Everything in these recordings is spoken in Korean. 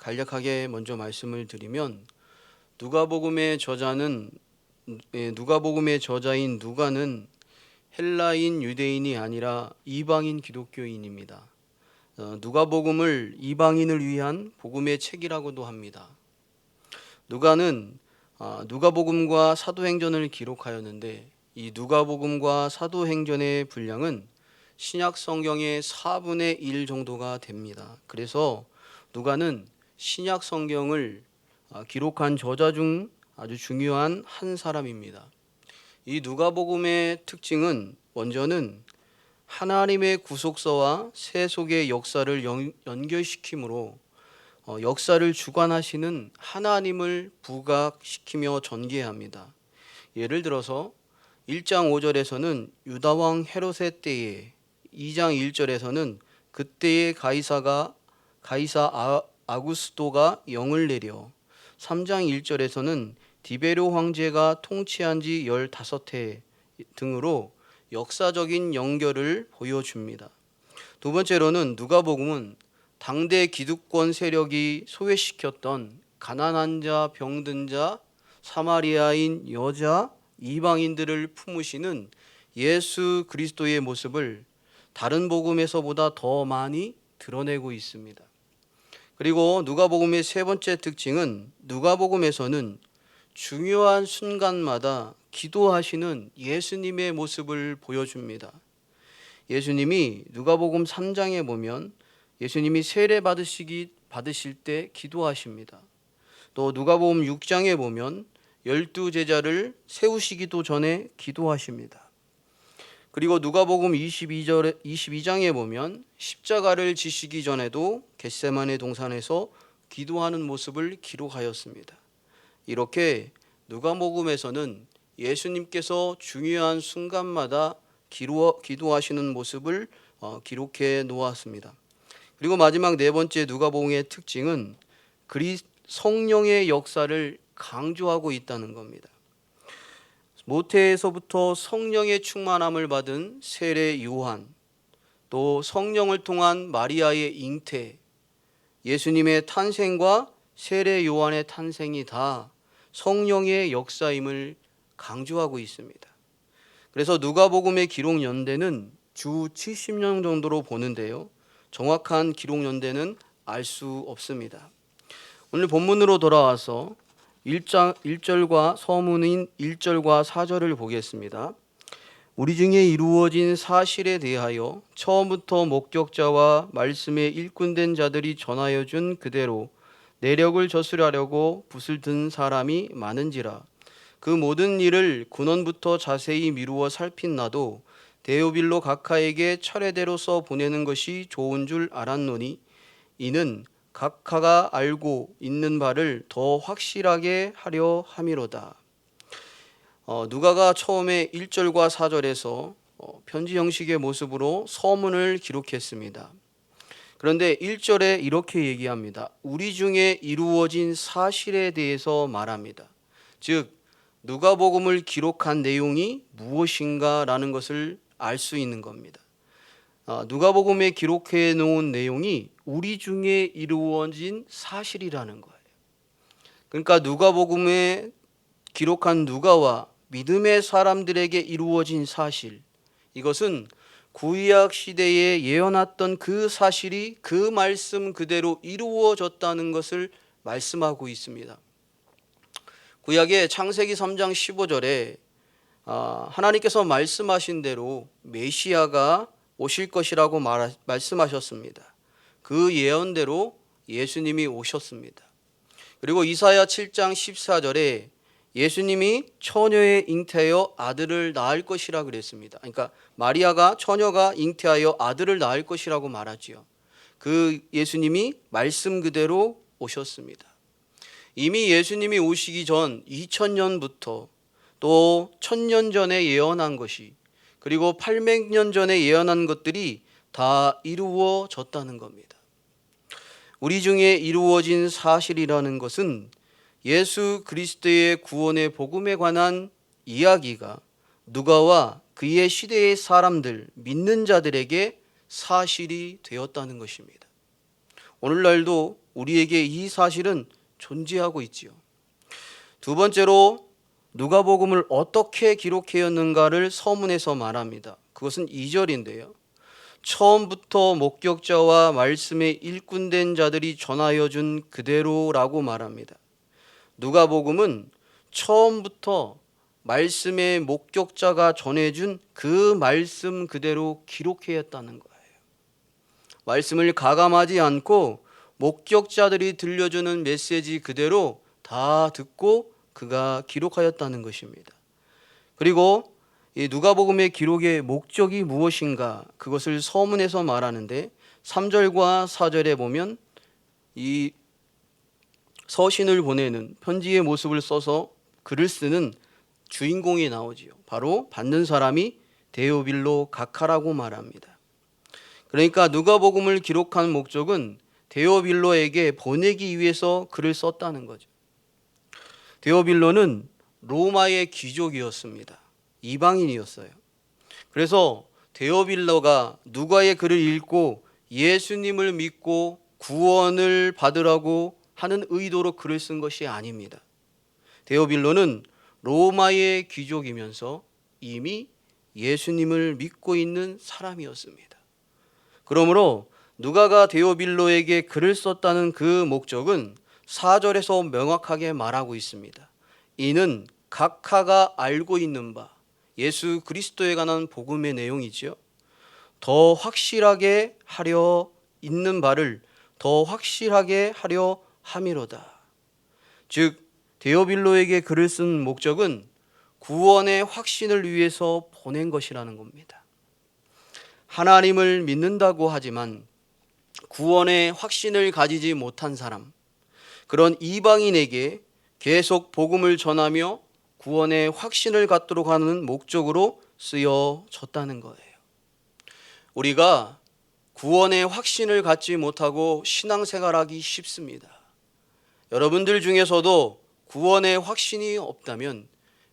간략하게 먼저 말씀을 드리면 누가복음의 저자는 누가복음의 저자인 누가는 헬라인 유대인이 아니라 이방인 기독교인입니다. 누가복음을 이방인을 위한 복음의 책이라고도 합니다. 누가는 누가복음과 사도행전을 기록하였는데 이 누가복음과 사도행전의 분량은 신약 성경의 4분의 1 정도가 됩니다. 그래서 누가는 신약 성경을 기록한 저자 중 아주 중요한 한 사람입니다. 이 누가복음의 특징은 먼저는 하나님의 구속서와 세속의 역사를 연결시키므로 역사를 주관하시는 하나님을 부각시키며 전개합니다. 예를 들어서 1장 5절에서는 유다왕 헤롯의 때에, 2장 1절에서는 그때의 가이사 아구스도가 영을 내려, 3장 1절에서는 디베료 황제가 통치한 지 15해 등으로 역사적인 연결을 보여줍니다. 두 번째로는 누가복음은 당대 기득권 세력이 소외시켰던 가난한 자, 병든 자, 사마리아인 여자, 이방인들을 품으시는 예수 그리스도의 모습을 다른 복음에서보다 더 많이 드러내고 있습니다. 그리고 누가복음의 세 번째 특징은 누가복음에서는 중요한 순간마다 기도하시는 예수님의 모습을 보여줍니다. 예수님이 누가복음 3장에 보면 예수님이 세례 받으실 때 기도하십니다. 또 누가복음 6장에 보면 12제자를 세우시기도 전에 기도하십니다. 그리고 누가복음 22장에 보면 십자가를 지시기 전에도 겟세마네 동산에서 기도하는 모습을 기록하였습니다. 이렇게 누가복음에서는 예수님께서 중요한 순간마다 기도하시는 모습을 기록해 놓았습니다. 그리고 마지막 네 번째 누가복음의 특징은 성령의 역사를 강조하고 있다는 겁니다. 모태에서부터 성령의 충만함을 받은 세례 요한, 또 성령을 통한 마리아의 잉태, 예수님의 탄생과 세례 요한의 탄생이 다 성령의 역사임을 강조하고 있습니다. 그래서 누가복음의 기록 연대는 주 70년 정도로 보는데요, 정확한 기록 연대는 알 수 없습니다. 오늘 본문으로 돌아와서 1절과 서문인 1절과 4절을 보겠습니다. 우리 중에 이루어진 사실에 대하여 처음부터 목격자와 말씀에 일꾼된 자들이 전하여 준 그대로 내력을 저술하려고 붓을 든 사람이 많은지라. 그 모든 일을 근원부터 자세히 미루어 살핀 나도 데오빌로 각하에게 차례대로 써 보내는 것이 좋은 줄 알았노니 이는 각하가 알고 있는 바를 더 확실하게 하려 함이로다. 누가가 처음에 1절과 4절에서 편지 형식의 모습으로 서문을 기록했습니다. 그런데 1절에 이렇게 얘기합니다. 우리 중에 이루어진 사실에 대해서 말합니다. 즉 누가복음을 기록한 내용이 무엇인가라는 것을 알 수 있는 겁니다. 누가복음에 기록해 놓은 내용이 우리 중에 이루어진 사실이라는 거예요. 그러니까 누가복음에 기록한 누가와 믿음의 사람들에게 이루어진 사실, 이것은 구약 시대에 예언했던 그 사실이 그 말씀 그대로 이루어졌다는 것을 말씀하고 있습니다. 구약의 창세기 3장 15절에 하나님께서 말씀하신 대로 메시아가 오실 것이라고 말씀하셨습니다. 그 예언대로 예수님이 오셨습니다. 그리고 이사야 7장 14절에 예수님이 처녀에 잉태하여 아들을 낳을 것이라 그랬습니다. 그러니까 처녀가 잉태하여 아들을 낳을 것이라고 말하지요. 그 예수님이 말씀 그대로 오셨습니다. 이미 예수님이 오시기 전 2000년부터 또 1000년 전에 예언한 것이, 그리고 800년 전에 예언한 것들이 다 이루어졌다는 겁니다. 우리 중에 이루어진 사실이라는 것은 예수 그리스도의 구원의 복음에 관한 이야기가 누가와 그의 시대의 사람들, 믿는 자들에게 사실이 되었다는 것입니다. 오늘날도 우리에게 이 사실은 존재하고 있지요. 두 번째로 누가복음을 어떻게 기록하였는가를 서문에서 말합니다. 그것은 2절인데요. 처음부터 목격자와 말씀에 일꾼된 자들이 전하여 준 그대로라고 말합니다. 누가복음은 처음부터 말씀의 목격자가 전해준 그 말씀 그대로 기록하였다는 거예요. 말씀을 가감하지 않고 목격자들이 들려주는 메시지 그대로 다 듣고 그가 기록하였다는 것입니다. 그리고 이 누가복음의 기록의 목적이 무엇인가, 그것을 서문에서 말하는데 3절과 4절에 보면 이 서신을 보내는 편지의 모습을 써서 글을 쓰는 주인공이 나오지요. 바로 받는 사람이 데오빌로 각하라고 말합니다. 그러니까 누가복음을 기록한 목적은 데오빌로에게 보내기 위해서 글을 썼다는 거죠. 데오빌로는 로마의 귀족이었습니다. 이방인이었어요. 그래서 데오빌로가 누가의 글을 읽고 예수님을 믿고 구원을 받으라고 하는 의도로 글을 쓴 것이 아닙니다. 데오빌로는 로마의 귀족이면서 이미 예수님을 믿고 있는 사람이었습니다. 그러므로 누가가 데오빌로에게 글을 썼다는 그 목적은 4절에서 명확하게 말하고 있습니다. 이는 각하가 알고 있는 바, 예수 그리스도에 관한 복음의 내용이죠. 더 확실하게 하려 있는 바를 더 확실하게 하려 함이로다. 즉 데오빌로에게 글을 쓴 목적은 구원의 확신을 위해서 보낸 것이라는 겁니다. 하나님을 믿는다고 하지만 구원의 확신을 가지지 못한 사람, 그런 이방인에게 계속 복음을 전하며 구원의 확신을 갖도록 하는 목적으로 쓰여졌다는 거예요. 우리가 구원의 확신을 갖지 못하고 신앙생활하기 쉽습니다. 여러분들 중에서도 구원의 확신이 없다면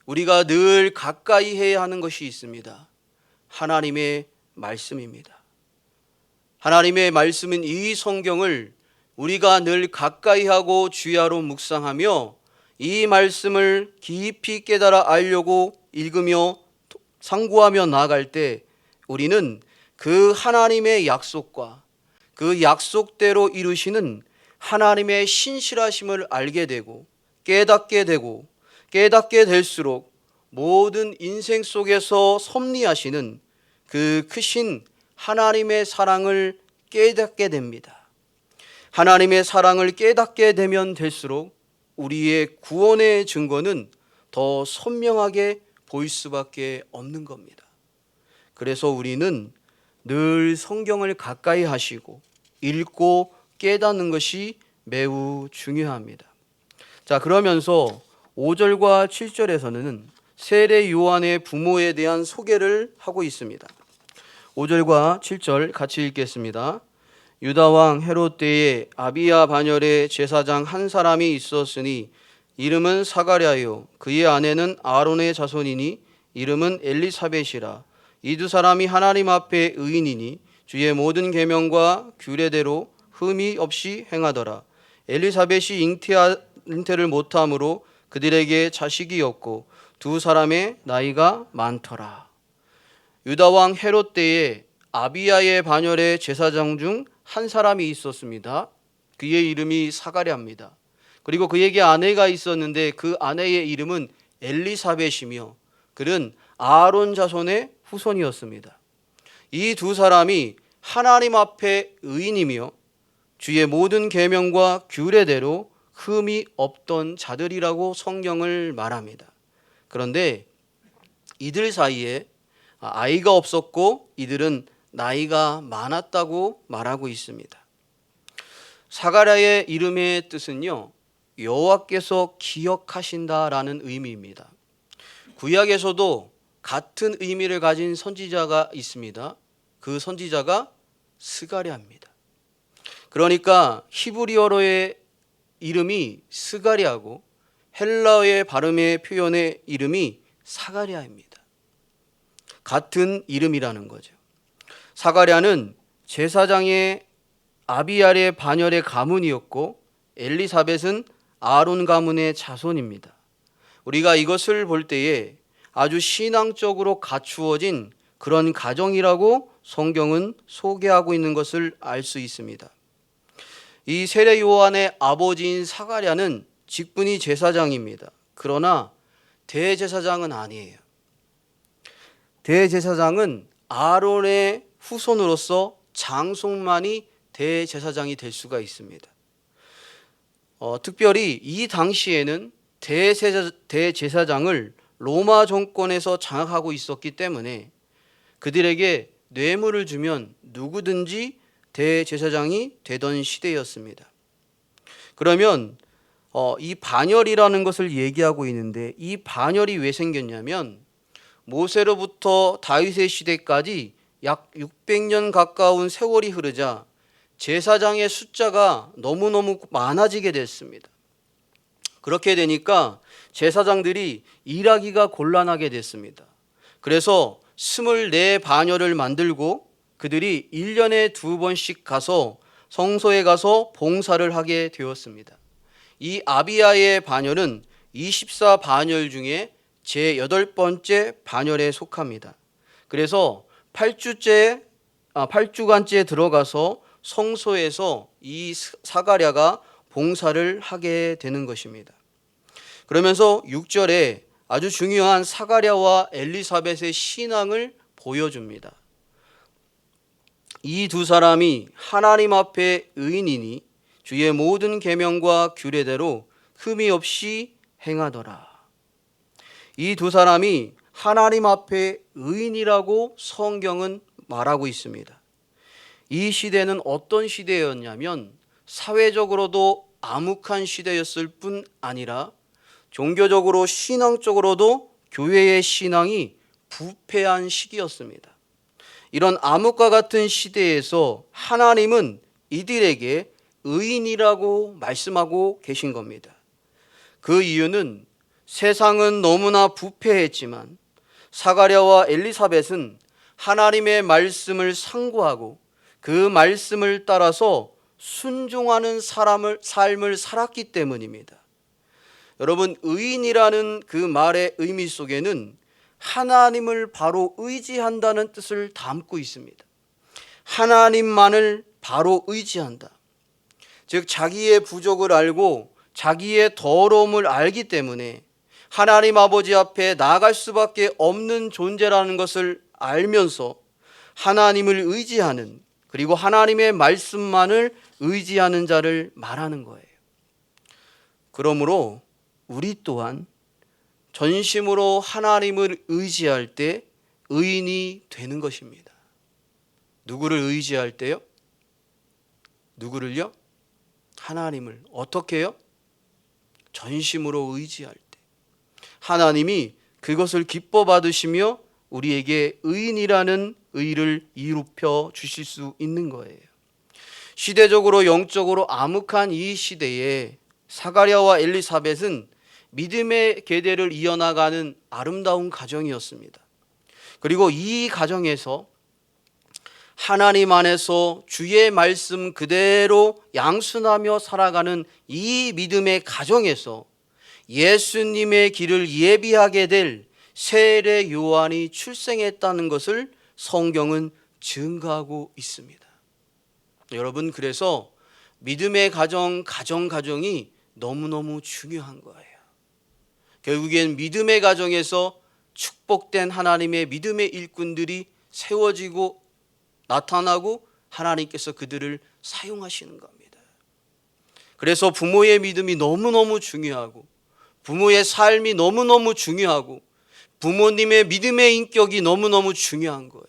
우리가 늘 가까이 해야 하는 것이 있습니다. 하나님의 말씀입니다. 하나님의 말씀은 이 성경을 우리가 늘 가까이 하고 주야로 묵상하며 이 말씀을 깊이 깨달아 알려고 읽으며 상고하며 나아갈 때 우리는 그 하나님의 약속과 그 약속대로 이루시는 하나님의 신실하심을 알게 되고 깨닫게 될수록 모든 인생 속에서 섭리하시는 그 크신 하나님의 사랑을 깨닫게 됩니다. 하나님의 사랑을 깨닫게 되면 될수록 우리의 구원의 증거는 더 선명하게 보일 수밖에 없는 겁니다. 그래서 우리는 늘 성경을 가까이 하시고 읽고 깨닫는 것이 매우 중요합니다. 자, 그러면서 5절과 7절에서는 세례 요한의 부모에 대한 소개를 하고 있습니다. 5절과 7절 같이 읽겠습니다. 유다 왕 헤롯 때에 아비야 반열에 제사장 한 사람이 있었으니 이름은 사가랴요 그의 아내는 아론의 자손이니 이름은 엘리사벳이라. 이 두 사람이 하나님 앞에 의인이니 주의 모든 계명과 규례대로 흠이 없이 행하더라. 엘리사벳이 잉태를 못함으로 그들에게 자식이 없고 두 사람의 나이가 많더라. 유다 왕 헤롯 때에 아비야의 반열에 제사장 중 한 사람이 있었습니다. 그의 이름이 사가랴입니다. 그리고 그에게 아내가 있었는데 그 아내의 이름은 엘리사벳이며 그는 아론 자손의 후손이었습니다. 이 두 사람이 하나님 앞에 의인이며 주의 모든 계명과 규례대로 흠이 없던 자들이라고 성경을 말합니다. 그런데 이들 사이에 아이가 없었고 이들은 나이가 많았다고 말하고 있습니다. 사가랴의 이름의 뜻은요, 여호와께서 기억하신다라는 의미입니다. 구약에서도 같은 의미를 가진 선지자가 있습니다. 그 선지자가 스가랴입니다. 그러니까 히브리어로의 이름이 스가랴고 헬라어의 발음의 표현의 이름이 사가랴입니다. 같은 이름이라는 거죠. 사가랴는 제사장의 아비야의 반열의 가문이었고 엘리사벳은 아론 가문의 자손입니다. 우리가 이것을 볼 때에 아주 신앙적으로 갖추어진 그런 가정이라고 성경은 소개하고 있는 것을 알 수 있습니다. 이 세례 요한의 아버지인 사가랴는 직분이 제사장입니다. 그러나 대제사장은 아니에요. 대제사장은 아론의 후손으로서 장손만이 대제사장이 될 수가 있습니다. 특별히 이 당시에는 대제사장을 로마 정권에서 장악하고 있었기 때문에 그들에게 뇌물을 주면 누구든지 대제사장이 되던 시대였습니다. 그러면 이 반열이라는 것을 얘기하고 있는데, 이 반열이 왜 생겼냐면 모세로부터 다윗의 시대까지 약 600년 가까운 세월이 흐르자 제사장의 숫자가 너무너무 많아지게 됐습니다. 그렇게 되니까 제사장들이 일하기가 곤란하게 됐습니다. 그래서 24반열을 만들고 그들이 1년에 2번씩 가서 성소에 가서 봉사를 하게 되었습니다. 이 아비야의 반열은 24반열 중에 제8번째 반열에 속합니다. 그래서 8주간째 들어가서 성소에서 이 사가랴가 봉사를 하게 되는 것입니다. 그러면서 6절에 아주 중요한 사가랴와 엘리사벳의 신앙을 보여줍니다. 이 두 사람이 하나님 앞에 의인이니 주의 모든 계명과 규례대로 흠이 없이 행하더라. 이 두 사람이 하나님 앞에 의인이라고 성경은 말하고 있습니다. 이 시대는 어떤 시대였냐면 사회적으로도 암흑한 시대였을 뿐 아니라 종교적으로 신앙적으로도 교회의 신앙이 부패한 시기였습니다. 이런 암흑과 같은 시대에서 하나님은 이들에게 의인이라고 말씀하고 계신 겁니다. 그 이유는 세상은 너무나 부패했지만 사가랴와 엘리사벳은 하나님의 말씀을 상고하고 그 말씀을 따라서 순종하는 삶을 살았기 때문입니다. 여러분, 의인이라는 그 말의 의미 속에는 하나님을 바로 의지한다는 뜻을 담고 있습니다. 하나님만을 바로 의지한다. 즉 자기의 부족을 알고 자기의 더러움을 알기 때문에 하나님 아버지 앞에 나아갈 수밖에 없는 존재라는 것을 알면서 하나님을 의지하는, 그리고 하나님의 말씀만을 의지하는 자를 말하는 거예요. 그러므로 우리 또한 전심으로 하나님을 의지할 때 의인이 되는 것입니다. 누구를 의지할 때요? 누구를요? 하나님을. 어떻게 해요? 전심으로 의지할 때 하나님이 그것을 기뻐 받으시며 우리에게 의인이라는 의를 이룩혀 주실 수 있는 거예요. 시대적으로 영적으로 암흑한 이 시대에 사가랴와 엘리사벳은 믿음의 계대를 이어나가는 아름다운 가정이었습니다. 그리고 이 가정에서 하나님 안에서 주의 말씀 그대로 양순하며 살아가는 이 믿음의 가정에서 예수님의 길을 예비하게 될 세례 요한이 출생했다는 것을 성경은 증거하고 있습니다. 여러분, 그래서 믿음의 가정이 너무너무 중요한 거예요. 결국엔 믿음의 가정에서 축복된 하나님의 믿음의 일꾼들이 세워지고 나타나고 하나님께서 그들을 사용하시는 겁니다. 그래서 부모의 믿음이 너무너무 중요하고 부모의 삶이 너무너무 중요하고 부모님의 믿음의 인격이 너무너무 중요한 거예요.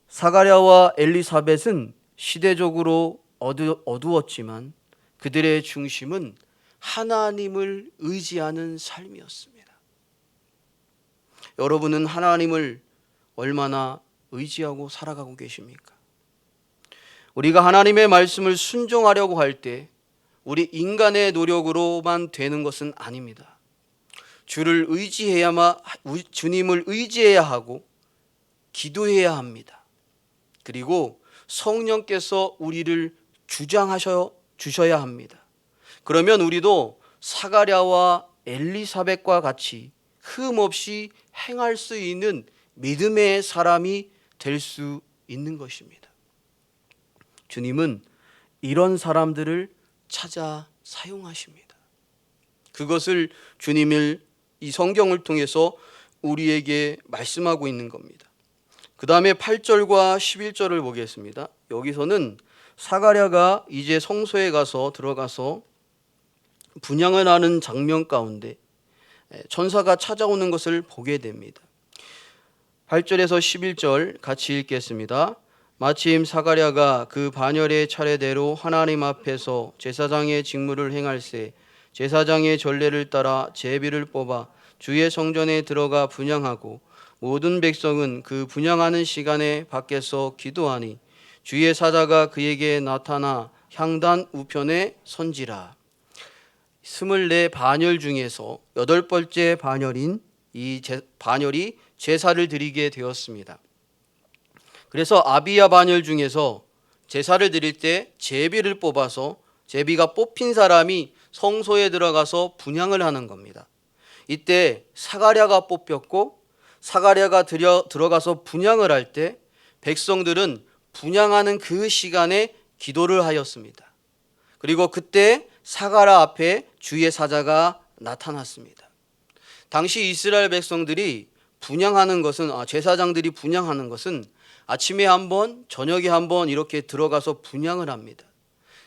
사가랴와 엘리사벳은 시대적으로 어두웠지만 그들의 중심은 하나님을 의지하는 삶이었습니다. 여러분은 하나님을 얼마나 의지하고 살아가고 계십니까? 우리가 하나님의 말씀을 순종하려고 할 때 우리 인간의 노력으로만 되는 것은 아닙니다. 주님을 의지해야 하고 기도해야 합니다. 그리고 성령께서 우리를 주셔야 합니다. 그러면 우리도 사가랴와 엘리사벳과 같이 흠없이 행할 수 있는 믿음의 사람이 될 수 있는 것입니다. 주님은 이런 사람들을 찾아 사용하십니다. 그것을 주님을 이 성경을 통해서 우리에게 말씀하고 있는 겁니다. 그 다음에 8절과 11절을 보겠습니다. 여기서는 사가랴가 이제 성소에 들어가서 분향을 하는 장면 가운데 천사가 찾아오는 것을 보게 됩니다. 8절에서 11절 같이 읽겠습니다. 마침 사가랴가 그 반열의 차례대로 하나님 앞에서 제사장의 직무를 행할새 제사장의 전례를 따라 제비를 뽑아 주의 성전에 들어가 분향하고 모든 백성은 그 분향하는 시간에 밖에서 기도하니 주의 사자가 그에게 나타나 향단 우편에 선지라. 24 반열 중에서 8번째 반열인 이 반열이 제사를 드리게 되었습니다. 그래서 아비야 반열 중에서 제사를 드릴 때 제비를 뽑아서 제비가 뽑힌 사람이 성소에 들어가서 분향을 하는 겁니다. 이때 사가랴가 뽑혔고 사가랴가 들어가서 분향을 할 때 백성들은 분향하는 그 시간에 기도를 하였습니다. 그리고 그때 사가랴 앞에 주의 사자가 나타났습니다. 당시 이스라엘 백성들이 제사장들이 분향하는 것은 아침에 한 번, 저녁에 한 번 이렇게 들어가서 분향을 합니다.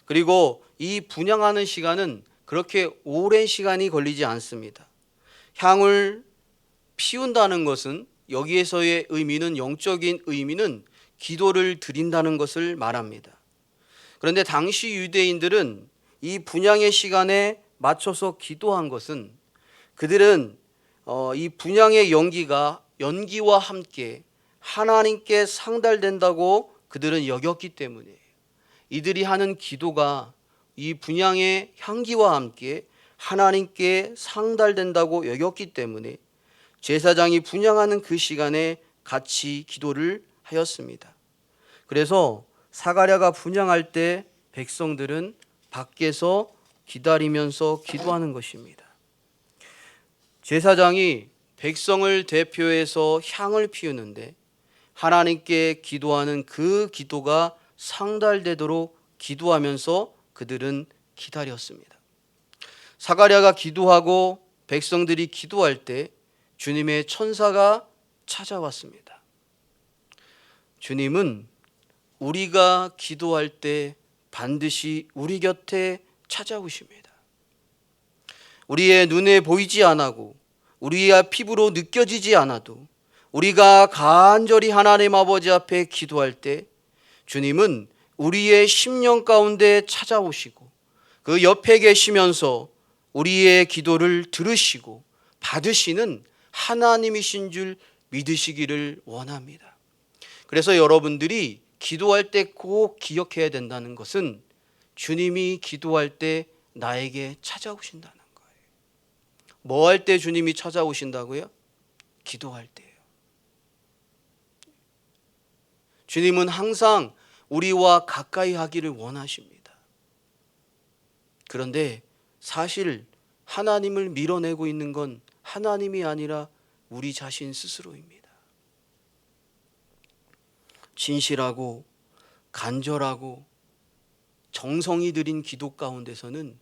그리고 이 분향하는 시간은 그렇게 오랜 시간이 걸리지 않습니다. 향을 피운다는 것은 여기에서의 의미는 영적인 의미는 기도를 드린다는 것을 말합니다. 그런데 당시 유대인들은 이 분향의 시간에 맞춰서 기도한 것은 그들은 이 분향의 연기와 함께 하나님께 상달된다고 그들은 여겼기 때문에 이들이 하는 기도가 이 분향의 향기와 함께 하나님께 상달된다고 여겼기 때문에 제사장이 분향하는 그 시간에 같이 기도를 하였습니다. 그래서 사가랴가 분향할 때 백성들은 밖에서 기다리면서 기도하는 것입니다. 제사장이 백성을 대표해서 향을 피우는데 하나님께 기도하는 그 기도가 상달되도록 기도하면서 그들은 기다렸습니다. 사가랴가 기도하고 백성들이 기도할 때 주님의 천사가 찾아왔습니다. 주님은 우리가 기도할 때 반드시 우리 곁에 찾아오십니다. 우리의 눈에 보이지 않아도 우리의 피부로 느껴지지 않아도 우리가 간절히 하나님 아버지 앞에 기도할 때 주님은 우리의 심령 가운데 찾아오시고 그 옆에 계시면서 우리의 기도를 들으시고 받으시는 하나님이신 줄 믿으시기를 원합니다. 그래서 여러분들이 기도할 때 꼭 기억해야 된다는 것은 주님이 기도할 때 나에게 찾아오신다는 거예요. 뭐 할 때 주님이 찾아오신다고요? 기도할 때예요. 주님은 항상 우리와 가까이 하기를 원하십니다. 그런데 사실 하나님을 밀어내고 있는 건 하나님이 아니라 우리 자신 스스로입니다. 진실하고 간절하고 정성이 들인 기도 가운데서는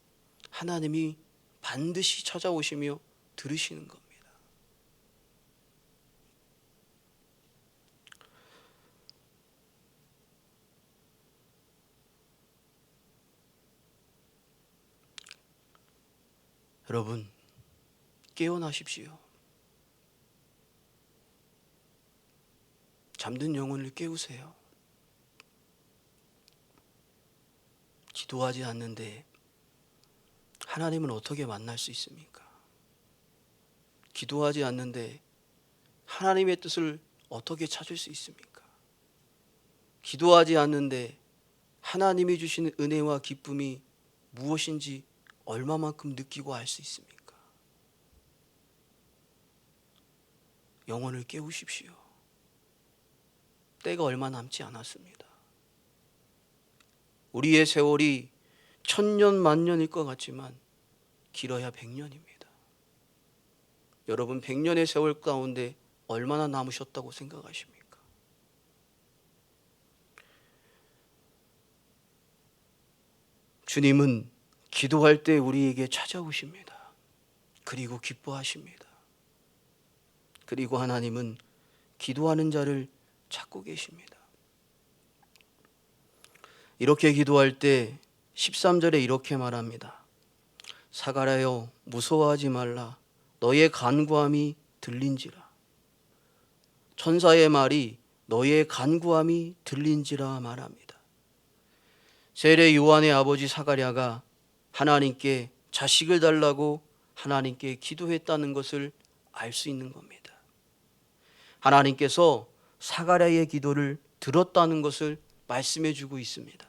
하나님이 반드시 찾아오시며 들으시는 겁니다. 여러분, 깨어나십시오. 잠든 영혼을 깨우세요. 기도하지 않는데 하나님은 어떻게 만날 수 있습니까? 기도하지 않는데 하나님의 뜻을 어떻게 찾을 수 있습니까? 기도하지 않는데 하나님이 주시는 은혜와 기쁨이 무엇인지 얼마만큼 느끼고 알 수 있습니까? 영혼을 깨우십시오. 때가 얼마 남지 않았습니다. 우리의 세월이 천년 만년일 것 같지만 길어야 100년입니다. 여러분 100년의 세월 가운데 얼마나 남으셨다고 생각하십니까? 주님은 기도할 때 우리에게 찾아오십니다. 그리고 기뻐하십니다. 그리고 하나님은 기도하는 자를 찾고 계십니다. 이렇게 기도할 때 13절에 이렇게 말합니다. 사가랴여 무서워하지 말라. 너의 간구함이 들린지라. 천사의 말이 너의 간구함이 들린지라 말합니다. 세례 요한의 아버지 사가랴가 하나님께 자식을 달라고 하나님께 기도했다는 것을 알 수 있는 겁니다. 하나님께서 사가랴의 기도를 들었다는 것을 말씀해 주고 있습니다.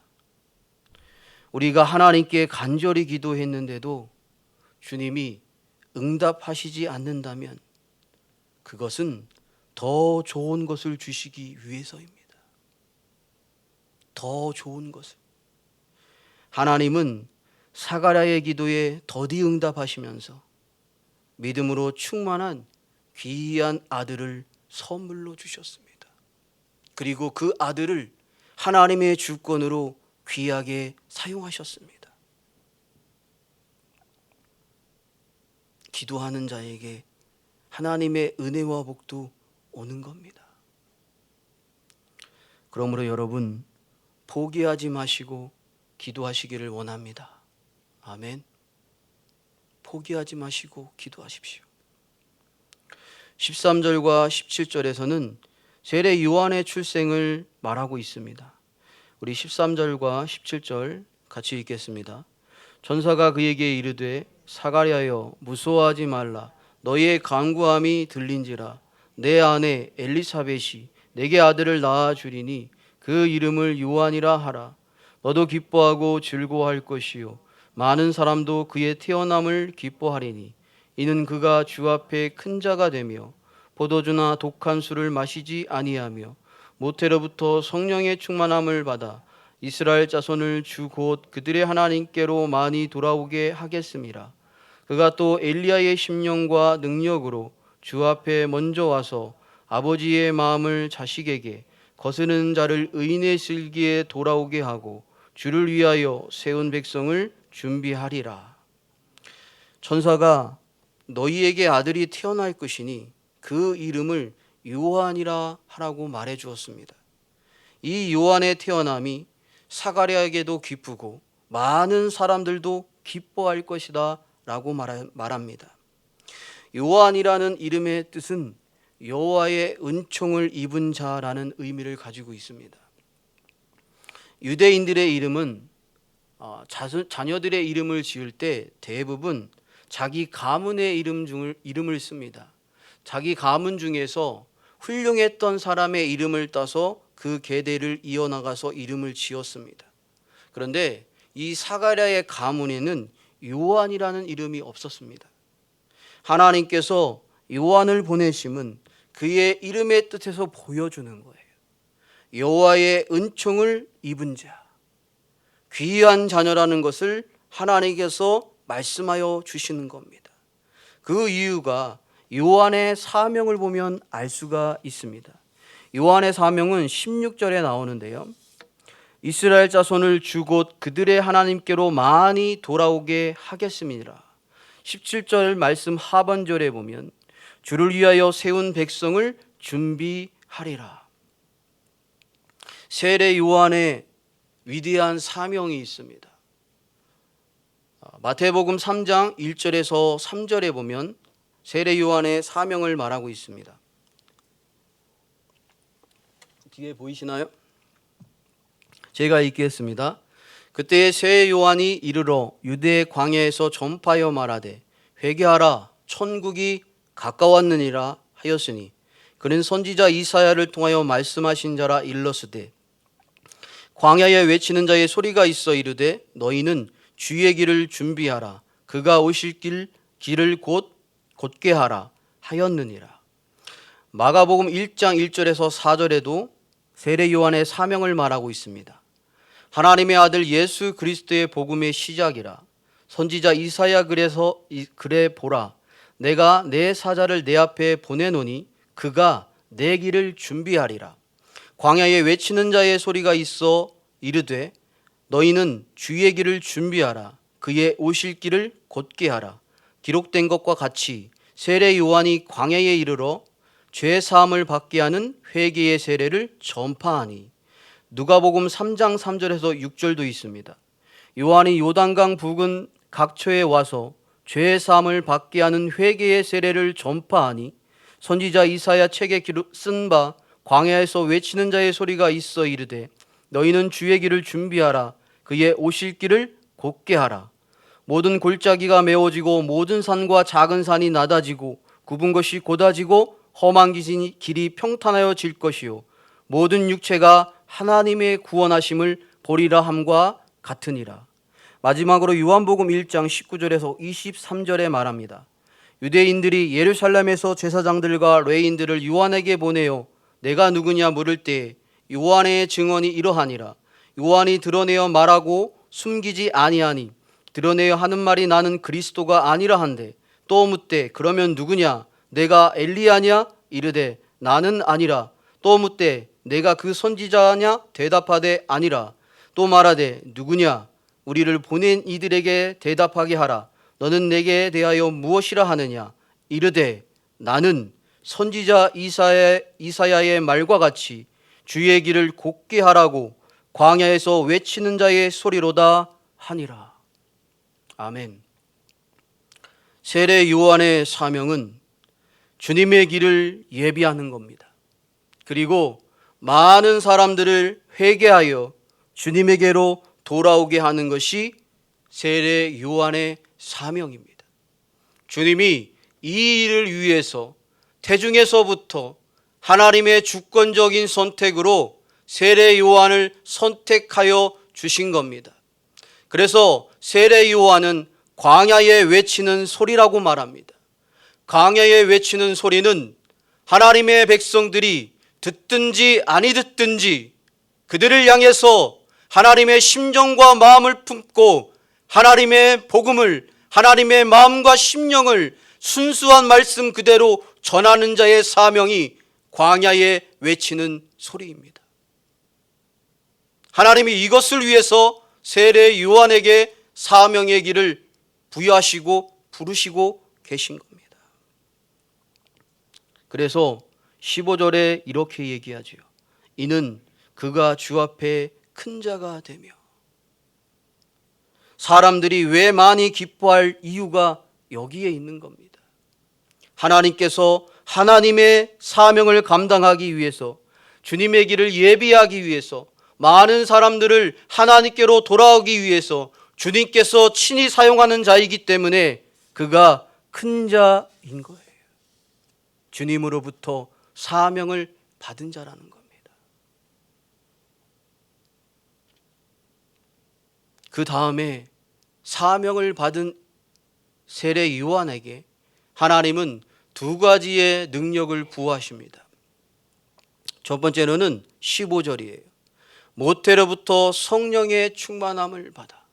우리가 하나님께 간절히 기도했는데도 주님이 응답하시지 않는다면 그것은 더 좋은 것을 주시기 위해서입니다. 더 좋은 것을. 하나님은 사가랴의 기도에 더디 응답하시면서 믿음으로 충만한 귀한 아들을 선물로 주셨습니다. 그리고 그 아들을 하나님의 주권으로 귀하게 사용하셨습니다. 기도하는 자에게 하나님의 은혜와 복도 오는 겁니다. 그러므로 여러분 포기하지 마시고 기도하시기를 원합니다. 아멘. 포기하지 마시고 기도하십시오. 13절과 17절에서는 세례 요한의 출생을 말하고 있습니다. 우리 13절과 17절 같이 읽겠습니다. 천사가 그에게 이르되 사가랴여 무서워하지 말라. 너의 간구함이 들린지라. 내 아내 엘리사벳이 내게 아들을 낳아 주리니 그 이름을 요한이라 하라. 너도 기뻐하고 즐거워할 것이요 많은 사람도 그의 태어남을 기뻐하리니 이는 그가 주 앞에 큰 자가 되며 포도주나 독한 술을 마시지 아니하며 모태로부터 성령의 충만함을 받아 이스라엘 자손을 주 곧 그들의 하나님께로 많이 돌아오게 하겠음이라. 그가 또 엘리야의 심령과 능력으로 주 앞에 먼저 와서 아버지의 마음을 자식에게 거스르는 자를 의인의 슬기에 돌아오게 하고 주를 위하여 세운 백성을 준비하리라. 천사가 너희에게 아들이 태어날 것이니 그 이름을 요한이라 하라고 말해 주었습니다. 이 요한의 태어남이 사가랴에게도 기쁘고 많은 사람들도 기뻐할 것이다 라고 말합니다. 요한이라는 이름의 뜻은 여호와의 은총을 입은 자라는 의미를 가지고 있습니다. 유대인들의 이름은 자녀들의 이름을 지을 때 대부분 자기 가문의 이름을 씁니다. 자기 가문 중에서 훌륭했던 사람의 이름을 따서 그 계대를 이어나가서 이름을 지었습니다. 그런데 이 사가랴의 가문에는 요한이라는 이름이 없었습니다. 하나님께서 요한을 보내심은 그의 이름의 뜻에서 보여주는 거예요. 여호와의 은총을 입은 자, 귀한 자녀라는 것을 하나님께서 말씀하여 주시는 겁니다. 그 이유가 요한의 사명을 보면 알 수가 있습니다. 요한의 사명은 16절에 나오는데요. 이스라엘 자손을 주 곧 그들의 하나님께로 많이 돌아오게 하겠습니다. 17절 말씀 하반절에 보면 주를 위하여 세운 백성을 준비하리라. 세례 요한의 위대한 사명이 있습니다. 마태복음 3장 1절에서 3절에 보면 세례 요한의 사명을 말하고 있습니다. 뒤에 보이시나요? 제가 읽겠습니다. 그때 세례 요한이 이르러 유대 광야에서 전파하여 말하되 회개하라 천국이 가까웠느니라 하였으니 그는 선지자 이사야를 통하여 말씀하신 자라 일렀으되 광야에 외치는 자의 소리가 있어 이르되 너희는 주의 길을 준비하라 그가 오실 길을 곧게 하라 하였느니라. 마가복음 1장 1절에서 4절에도 세례 요한의 사명을 말하고 있습니다. 하나님의 아들 예수 그리스도의 복음의 시작이라. 선지자 이사야 그래 보라, 내가 내 사자를 내 앞에 보내노니 그가 내 길을 준비하리라. 광야에 외치는 자의 소리가 있어 이르되 너희는 주의 길을 준비하라. 그의 오실 길을 곧게 하라. 기록된 것과 같이 세례 요한이 광야에 이르러 죄 사함을 받게 하는 회개의 세례를 전파하니. 누가복음 3장 3절에서 6절도 있습니다. 요한이 요단강 부근 각처에 와서 죄 사함을 받게 하는 회개의 세례를 전파하니 선지자 이사야 책에 쓴 바 광야에서 외치는 자의 소리가 있어 이르되 너희는 주의 길을 준비하라. 그의 오실 길을 곧게 하라. 모든 골짜기가 메워지고 모든 산과 작은 산이 낮아지고 굽은 것이 곧아지고 험한 길이 평탄하여질 것이요 모든 육체가 하나님의 구원하심을 보리라 함과 같으니라. 마지막으로 요한복음 1장 19절에서 23절에 말합니다. 유대인들이 예루살렘에서 제사장들과 레위인들을 요한에게 보내어 내가 누구냐 물을 때 요한의 증언이 이러하니라. 요한이 드러내어 말하고 숨기지 아니하니 드러내어 하는 말이 나는 그리스도가 아니라 한데 또 묻되 그러면 누구냐? 내가 엘리야냐? 이르되 나는 아니라. 또 묻되 내가 그 선지자냐? 대답하되 아니라. 또 말하되 누구냐? 우리를 보낸 이들에게 대답하게 하라. 너는 내게 대하여 무엇이라 하느냐? 이르되 나는 선지자 이사야의 말과 같이 주의 길을 곧게 하라고 광야에서 외치는 자의 소리로다 하니라. 아멘. 세례 요한의 사명은 주님의 길을 예비하는 겁니다. 그리고 많은 사람들을 회개하여 주님에게로 돌아오게 하는 것이 세례 요한의 사명입니다. 주님이 이 일을 위해서 태중에서부터 하나님의 주권적인 선택으로 세례 요한을 선택하여 주신 겁니다. 그래서 세례 요한은 광야에 외치는 소리라고 말합니다. 광야에 외치는 소리는 하나님의 백성들이 듣든지 아니 듣든지 그들을 향해서 하나님의 심정과 마음을 품고 하나님의 복음을, 하나님의 마음과 심령을 순수한 말씀 그대로 전하는 자의 사명이 광야에 외치는 소리입니다. 하나님이 이것을 위해서 세례 요한에게 사명의 길을 부여하시고 부르시고 계신 겁니다. 그래서 15절에 이렇게 얘기하죠. 이는 그가 주 앞에 큰 자가 되며. 사람들이 왜 많이 기뻐할 이유가 여기에 있는 겁니다. 하나님께서 하나님의 사명을 감당하기 위해서, 주님의 길을 예비하기 위해서, 많은 사람들을 하나님께로 돌아오기 위해서 주님께서 친히 사용하는 자이기 때문에 그가 큰 자인 거예요. 주님으로부터 사명을 받은 자라는 겁니다. 그 다음에 사명을 받은 세례 요한에게 하나님은 두 가지의 능력을 부어하십니다. 첫 번째로는 15절이에요. 모태로부터 성령의 충만함을 받아.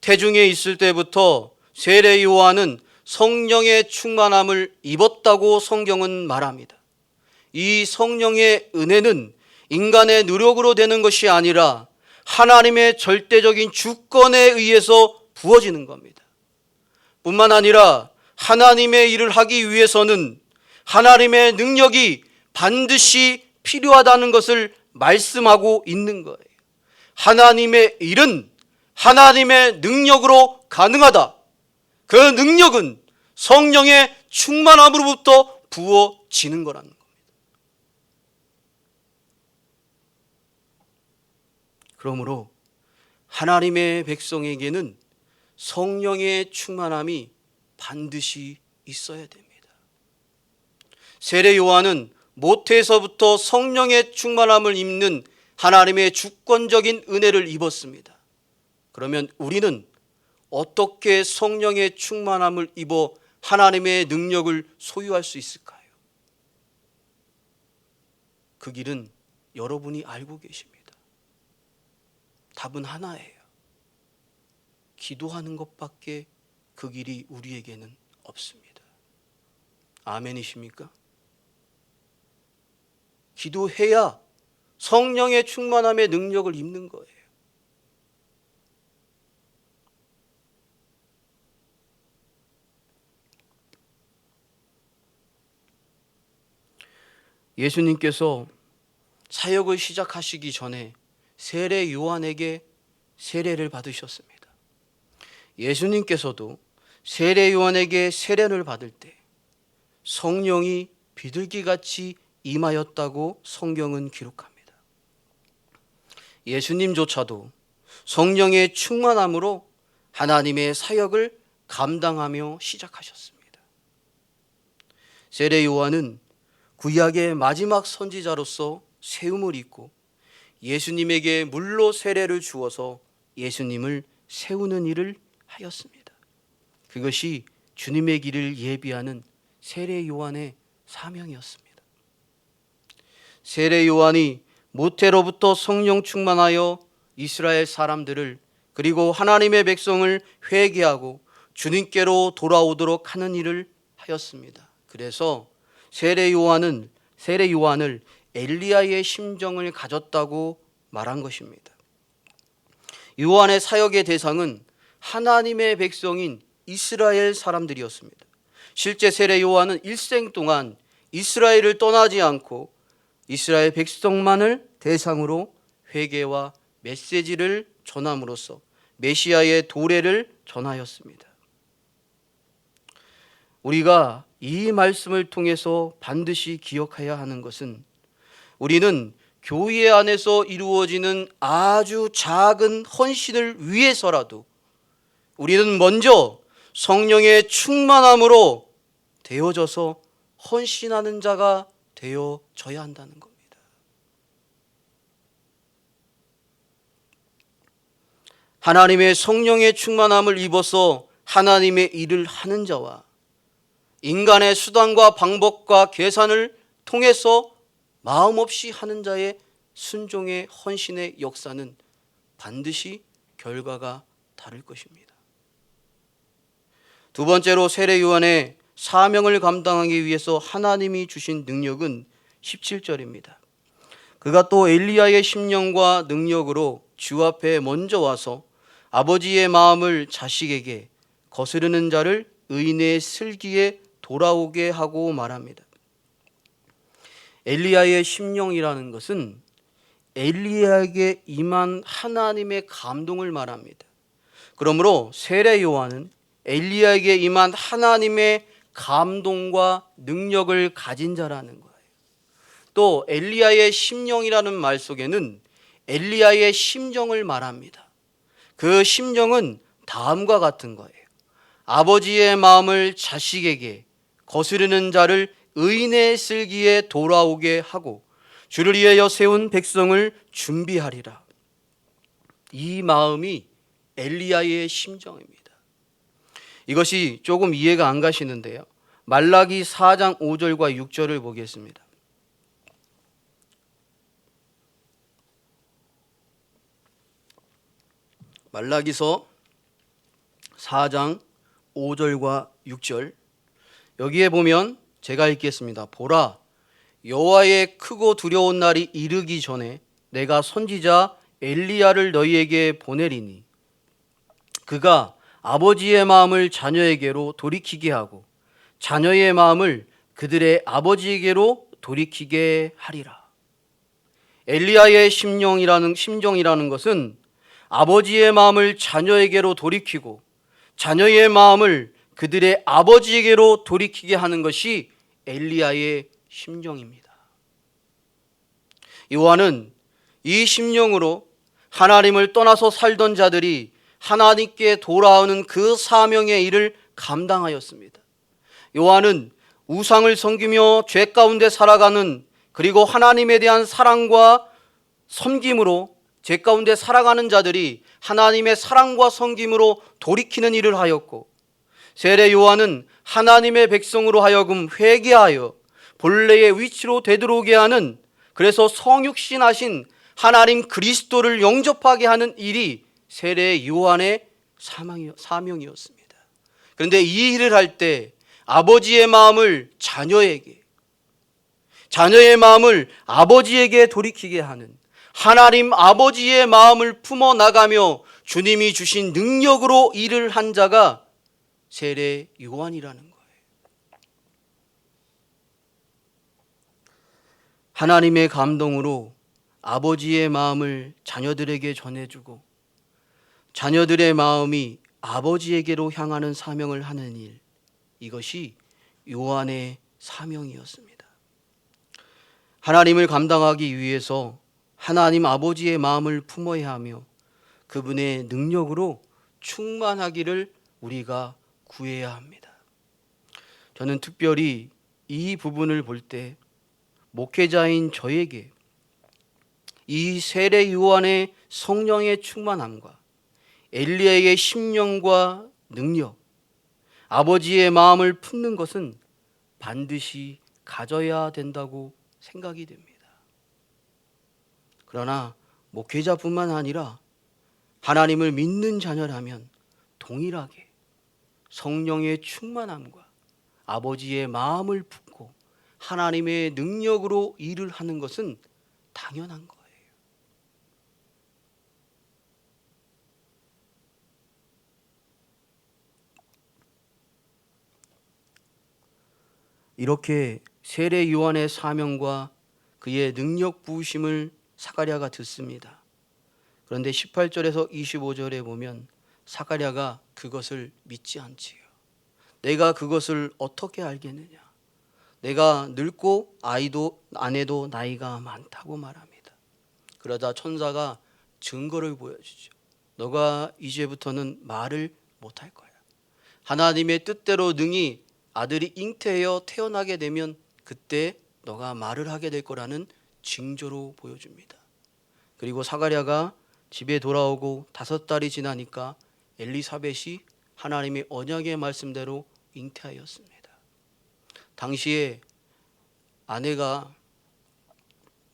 태중에 있을 때부터 세례 요한은 성령의 충만함을 입었다고 성경은 말합니다. 이 성령의 은혜는 인간의 노력으로 되는 것이 아니라 하나님의 절대적인 주권에 의해서 부어지는 겁니다. 뿐만 아니라 하나님의 일을 하기 위해서는 하나님의 능력이 반드시 필요하다는 것을 말씀하고 있는 거예요. 하나님의 일은 하나님의 능력으로 가능하다. 그 능력은 성령의 충만함으로부터 부어지는 거라는 겁니다. 그러므로 하나님의 백성에게는 성령의 충만함이 반드시 있어야 됩니다. 세례 요한은 모태에서부터 성령의 충만함을 입는 하나님의 주권적인 은혜를 입었습니다. 그러면 우리는 어떻게 성령의 충만함을 입어 하나님의 능력을 소유할 수 있을까요? 그 길은 여러분이 알고 계십니다. 답은 하나예요. 기도하는 것밖에 그 길이 우리에게는 없습니다. 아멘이십니까? 기도해야 성령의 충만함의 능력을 입는 거예요. 예수님께서 사역을 시작하시기 전에 세례 요한에게 세례를 받으셨습니다. 예수님께서도 세례 요한에게 세례를 받을 때 성령이 비둘기같이 임하였다고 성경은 기록합니다. 예수님조차도 성령의 충만함으로 하나님의 사역을 감당하며 시작하셨습니다. 세례 요한은 구약의 마지막 선지자로서 세움을 입고 예수님에게 물로 세례를 주어서 예수님을 세우는 일을 하였습니다. 그것이 주님의 길을 예비하는 세례 요한의 사명이었습니다. 세례 요한이 모태로부터 성령 충만하여 이스라엘 사람들을 그리고 하나님의 백성을 회개하고 주님께로 돌아오도록 하는 일을 하였습니다. 그래서 세례 요한을 엘리야의 심정을 가졌다고 말한 것입니다. 요한의 사역의 대상은 하나님의 백성인 이스라엘 사람들이었습니다. 실제 세례 요한은 일생 동안 이스라엘을 떠나지 않고 이스라엘 백성만을 대상으로 회개와 메시지를 전함으로써 메시아의 도래를 전하였습니다. 우리가 이 말씀을 통해서 반드시 기억해야 하는 것은 우리는 교회 안에서 이루어지는 아주 작은 헌신을 위해서라도 우리는 먼저 성령의 충만함으로 되어져서 헌신하는 자가 되어져야 한다는 겁니다. 하나님의 성령의 충만함을 입어서 하나님의 일을 하는 자와 인간의 수단과 방법과 계산을 통해서 마음 없이 하는 자의 순종의 헌신의 역사는 반드시 결과가 다를 것입니다. 두 번째로 세례 요한의 사명을 감당하기 위해서 하나님이 주신 능력은 17절입니다. 그가 또 엘리야의 심령과 능력으로 주 앞에 먼저 와서 아버지의 마음을 자식에게 거스르는 자를 의인의 슬기에 돌아오게 하고 말합니다. 엘리야의 심령이라는 것은 엘리야에게 임한 하나님의 감동을 말합니다. 그러므로 세례 요한은 엘리야에게 임한 하나님의 감동과 능력을 가진 자라는 거예요. 또 엘리야의 심령이라는 말 속에는 엘리야의 심정을 말합니다. 그 심정은 다음과 같은 거예요. 아버지의 마음을 자식에게 거스르는 자를 의인의 슬기에 돌아오게 하고 주를 위하여 세운 백성을 준비하리라. 이 마음이 엘리야의 심정입니다. 이것이 조금 이해가 안 가시는데요. 말라기 4장 5절과 6절을 보겠습니다. 말라기서 4장 5절과 6절, 여기에 보면 제가 읽겠습니다. 보라, 여호와의 크고 두려운 날이 이르기 전에 내가 선지자 엘리야를 너희에게 보내리니 그가 아버지의 마음을 자녀에게로 돌이키게 하고 자녀의 마음을 그들의 아버지에게로 돌이키게 하리라. 엘리야의 심정이라는 것은 아버지의 마음을 자녀에게로 돌이키고 자녀의 마음을 그들의 아버지에게로 돌이키게 하는 것이 엘리야의 심정입니다. 요한은 이 심령으로 하나님을 떠나서 살던 자들이 하나님께 돌아오는 그 사명의 일을 감당하였습니다. 요한은 우상을 섬기며 죄 가운데 살아가는, 그리고 하나님에 대한 사랑과 섬김으로 죄 가운데 살아가는 자들이 하나님의 사랑과 섬김으로 돌이키는 일을 하였고, 세례 요한은 하나님의 백성으로 하여금 회개하여 본래의 위치로 되돌아오게 하는, 그래서 성육신하신 하나님 그리스도를 영접하게 하는 일이 세례 요한의 사명이었습니다. 그런데 이 일을 할 때 아버지의 마음을 자녀에게, 자녀의 마음을 아버지에게 돌이키게 하는 하나님 아버지의 마음을 품어 나가며 주님이 주신 능력으로 일을 한 자가 세례 요한이라는 거예요. 하나님의 감동으로 아버지의 마음을 자녀들에게 전해주고 자녀들의 마음이 아버지에게로 향하는 사명을 하는 일, 이것이 요한의 사명이었습니다. 하나님을 감당하기 위해서 하나님 아버지의 마음을 품어야 하며 그분의 능력으로 충만하기를 우리가 구해야 합니다. 저는 특별히 이 부분을 볼 때 목회자인 저에게 이 세례 요한의 성령의 충만함과 엘리야의 심령과 능력, 아버지의 마음을 품는 것은 반드시 가져야 된다고 생각이 됩니다. 그러나 목회자뿐만 아니라 하나님을 믿는 자녀라면 동일하게 성령의 충만함과 아버지의 마음을 품고 하나님의 능력으로 일을 하는 것은 당연한 거예요. 이렇게 세례 요한의 사명과 그의 능력 부으심을 사가랴가 듣습니다. 그런데 18절에서 25절에 보면 사가랴가 그것을 믿지 않지요. 내가 그것을 어떻게 알겠느냐? 내가 늙고 아내도 나이가 많다고 말합니다. 그러자 천사가 증거를 보여주죠. 너가 이제부터는 말을 못할 거야. 하나님의 뜻대로 능히 아들이 잉태하여 태어나게 되면 그때 너가 말을 하게 될 거라는 징조로 보여줍니다. 그리고 사가랴가 집에 돌아오고 5달이 지나니까 엘리사벳이 하나님의 언약의 말씀대로 잉태하였습니다. 당시에 아내가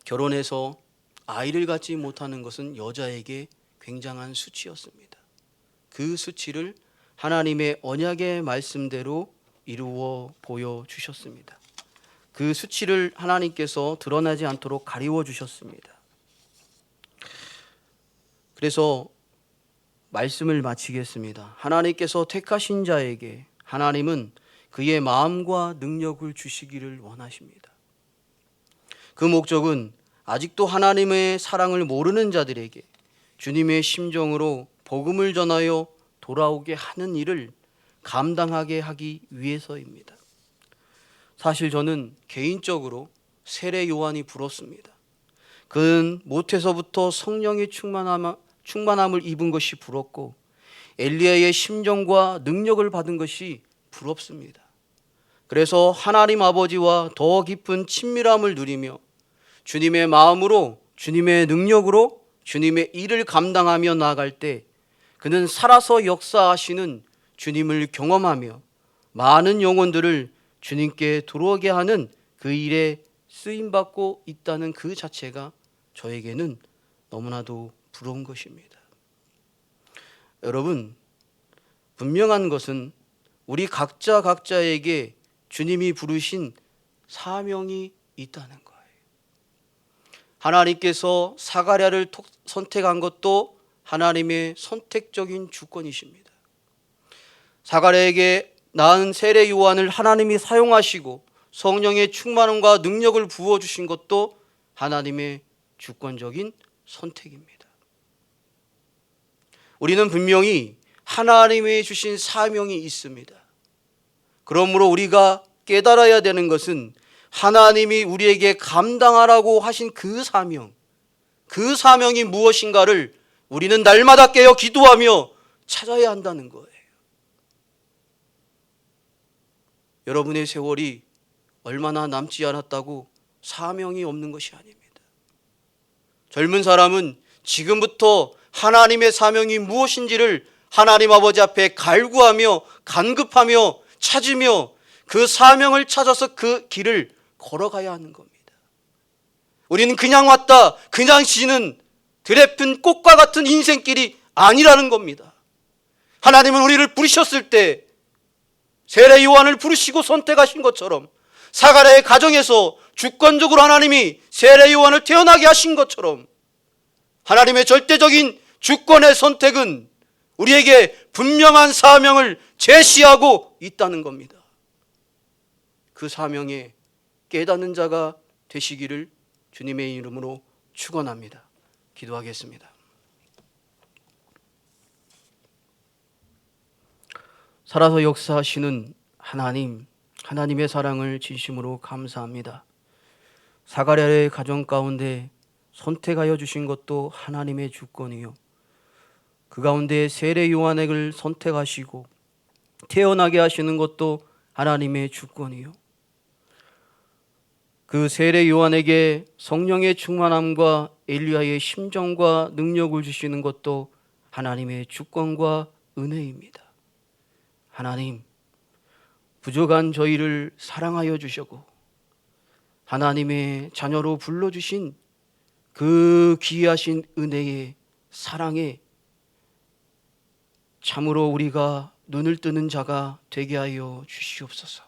결혼해서 아이를 갖지 못하는 것은 여자에게 굉장한 수치였습니다. 그 수치를 하나님의 언약의 말씀대로 이루어 보여주셨습니다. 그 수치를 하나님께서 드러나지 않도록 가리워 주셨습니다. 그래서 말씀을 마치겠습니다. 하나님께서 택하신 자에게 하나님은 그의 마음과 능력을 주시기를 원하십니다. 그 목적은 아직도 하나님의 사랑을 모르는 자들에게 주님의 심정으로 복음을 전하여 돌아오게 하는 일을 감당하게 하기 위해서입니다. 사실 저는 개인적으로 세례 요한이 부럽습니다. 그는 모태서부터 성령의 충만함을 입은 것이 부럽고 엘리야의 심정과 능력을 받은 것이 부럽습니다. 그래서 하나님 아버지와 더 깊은 친밀함을 누리며 주님의 마음으로 주님의 능력으로 주님의 일을 감당하며 나아갈 때 그는 살아서 역사하시는 주님을 경험하며 많은 영혼들을 주님께 들어오게 하는 그 일에 쓰임받고 있다는 그 자체가 저에게는 너무나도 부러운 것입니다. 여러분, 분명한 것은 우리 각자에게 주님이 부르신 사명이 있다는 거예요. 하나님께서 사가랴를 선택한 것도 하나님의 선택적인 주권이십니다. 사가랴에게 낳은 세례 요한을 하나님이 사용하시고 성령의 충만함과 능력을 부어주신 것도 하나님의 주권적인 선택입니다. 우리는 분명히 하나님이 주신 사명이 있습니다. 그러므로 우리가 깨달아야 되는 것은 하나님이 우리에게 감당하라고 하신 그 사명이 무엇인가를 우리는 날마다 깨어 기도하며 찾아야 한다는 거예요. 여러분의 세월이 얼마나 남지 않았다고 사명이 없는 것이 아닙니다. 젊은 사람은 지금부터 하나님의 사명이 무엇인지를 하나님 아버지 앞에 갈구하며 간급하며 찾으며 그 사명을 찾아서 그 길을 걸어가야 하는 겁니다. 우리는 그냥 왔다 그냥 지는 드레픈 꽃과 같은 인생길이 아니라는 겁니다. 하나님은 우리를 부르셨을 때 세례 요한을 부르시고 선택하신 것처럼, 사가랴의 가정에서 주권적으로 하나님이 세례 요한을 태어나게 하신 것처럼, 하나님의 절대적인 주권의 선택은 우리에게 분명한 사명을 제시하고 있다는 겁니다. 그 사명에 깨닫는 자가 되시기를 주님의 이름으로 축원합니다. 기도하겠습니다. 살아서 역사하시는 하나님, 하나님의 사랑을 진심으로 감사합니다. 사가랴의 가정 가운데 선택하여 주신 것도 하나님의 주권이요, 그 가운데 세례 요한을 선택하시고 태어나게 하시는 것도 하나님의 주권이요, 그 세례 요한에게 성령의 충만함과 엘리야의 심정과 능력을 주시는 것도 하나님의 주권과 은혜입니다. 하나님, 부족한 저희를 사랑하여 주시고 하나님의 자녀로 불러주신 그 귀하신 은혜의 사랑에 참으로 우리가 눈을 뜨는 자가 되게 하여 주시옵소서.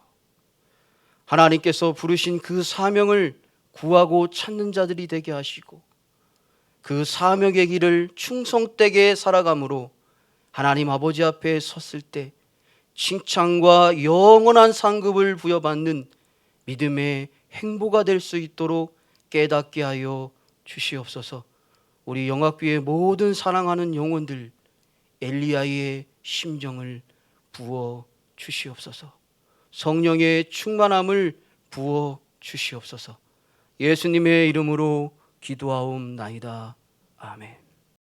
하나님께서 부르신 그 사명을 구하고 찾는 자들이 되게 하시고, 그 사명의 길을 충성되게 살아감으로 하나님 아버지 앞에 섰을 때 칭찬과 영원한 상급을 부여받는 믿음의 행보가 될 수 있도록 깨닫게 하여 주시옵소서. 우리 영학교의 모든 사랑하는 영혼들 엘리야의 심정을 부어 주시옵소서. 성령의 충만함을 부어 주시옵소서. 예수님의 이름으로 기도하옵나이다. 아멘.